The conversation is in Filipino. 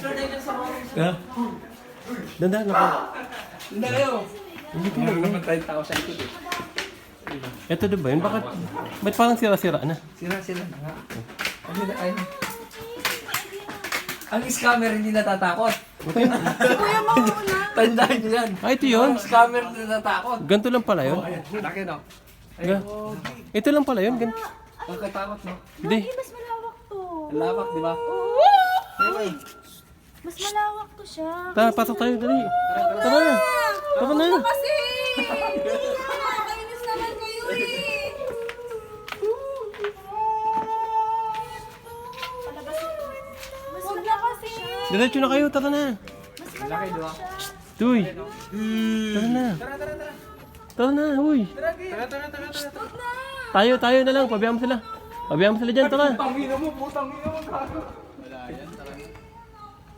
Ha? Dandan ako. Hindi kayo. Hindi ko Meron na. naman tayong tao sa likod eh. Ito din ba yun? Bakit? Ba't parang sira-sira na? Sila na nga. Ay. Ang scammer hindi natatakot. Si Kuya mauna. Tandaan niyo yan. Ah, ito yun? Ang scammer hindi natatakot. Ganito lang pala yun? Laki no? Ito lang pala yun? Ganito. Ang katakot no? Hindi. Gagi, mas malawak to. Ang lawak, di ba? Uy! Mas malawak to siya. Tara, pasok tayo. Dali. Tara na. Tara na. Kasi! Nakakainis naman kayo eh! Huwag na kasi! Diretso na kayo. Tara na. Mas malawak siya. Tuy. Tara na. Tara na. Uy. Huwag na! Tayo na lang. Pabayaan mo sila. Pabayaan mo sila dyan. Tara. Putang ina mo, gago.